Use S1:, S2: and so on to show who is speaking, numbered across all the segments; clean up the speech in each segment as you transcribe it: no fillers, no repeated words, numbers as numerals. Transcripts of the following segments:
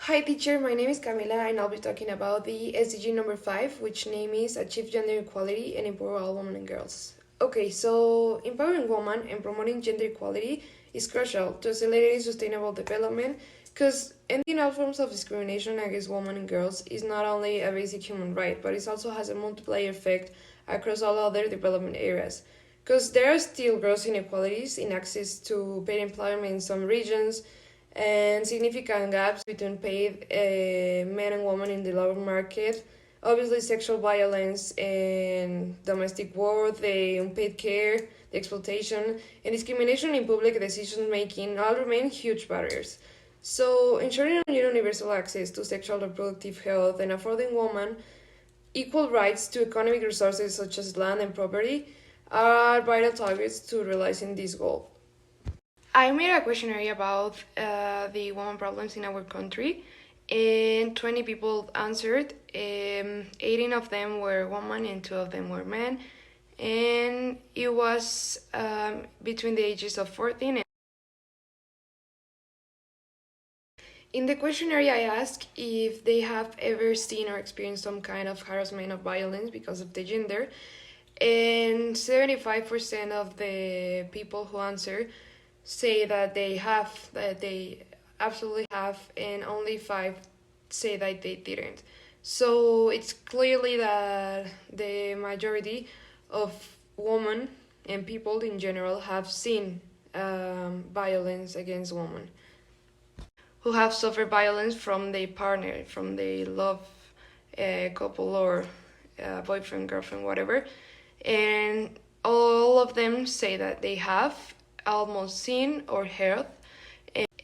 S1: Hi teacher, my name is Camila and I'll be talking about the SDG number 5, which name is Achieve Gender Equality and Empower All Women and Girls. Okay, so empowering women and promoting gender equality is crucial to accelerate sustainable development because ending all forms of discrimination against women and girls is not only a basic human right, but it also has a multiplier effect across all other development areas. Because there are still gross inequalities in access to paid employment in some regions, and significant gaps between paid men and women in the labor market. Obviously, sexual violence and domestic work, the unpaid care, the exploitation, and discrimination in public decision making all remain huge barriers. So, ensuring universal access to sexual reproductive health and affording women equal rights to economic resources such as land and property are vital targets to realizing this goal. I made a questionnaire about the women problems in our country, and 20 people answered. 18 of them were women and 2 of them were men, and it was between the ages of 14 and in the questionnaire, I asked if they have ever seen or experienced some kind of harassment or violence because of the gender, and 75% of the people who answer say that they absolutely have, and only 5 say that they didn't. So it's clearly that the majority of women and people in general have seen violence against women, who have suffered violence from their partner, from their love couple or boyfriend, girlfriend, whatever. And all of them say that they have almost seen or heard,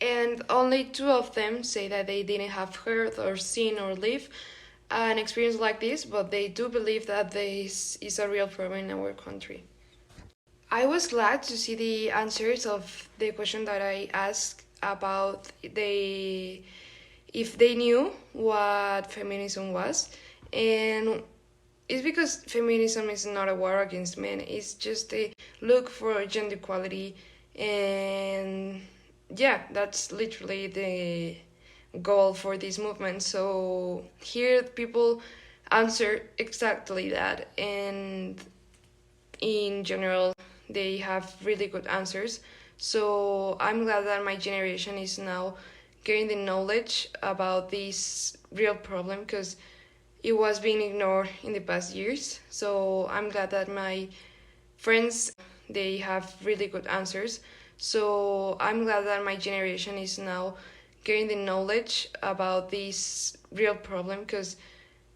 S1: and only 2 of them say that they didn't have heard or seen or lived an experience like this, but they do believe that this is a real problem in our country. I was glad to see the answers of the question that I asked about if they knew what feminism was, and it's because feminism is not a war against men, it's just a look for gender equality, and yeah, that's literally the goal for this movement. So here people answer exactly that, and in general they have really good answers. So I'm glad that my generation is now getting the knowledge about this real problem, because it was being ignored in the past years. So I'm glad that my friends, they have really good answers. So I'm glad that my generation is now getting the knowledge about this real problem, because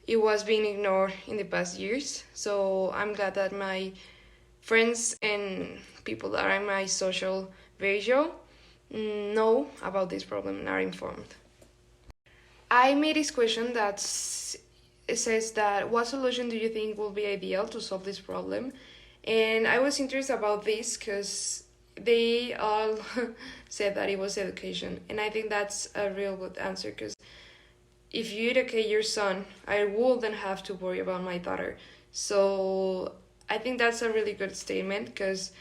S1: it was being ignored in the past years. So I'm glad that my friends and people that are in my social ratio know about this problem and are informed. I made this question that says that what solution do you think will be ideal to solve this problem? And I was interested about this because they all said that it was education, and I think that's a real good answer, because if you educate your son, I wouldn't have to worry about my daughter. So I think that's a really good statement, because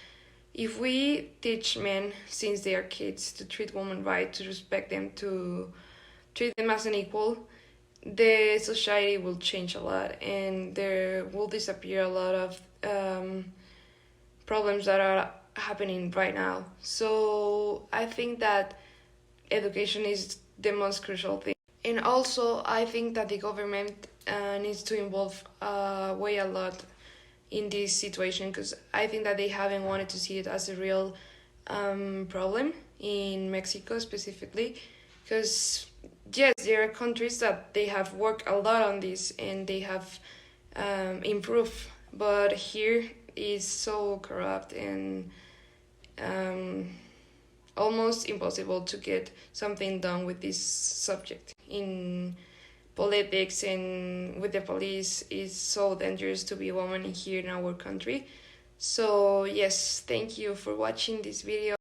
S1: if we teach men since they are kids to treat women right, to respect them, to treat them as an equal, the society will change a lot, and there will disappear a lot of problems that are happening right now. So I think that education is the most crucial thing. And also, I think that the government needs to involve way a lot in this situation, because I think that they haven't wanted to see it as a real problem in Mexico specifically, because yes, there are countries that they have worked a lot on this and they have improved, but here is so corrupt and almost impossible to get something done with this subject. In politics and with the police, is so dangerous to be a woman here in our country. So yes, thank you for watching this video.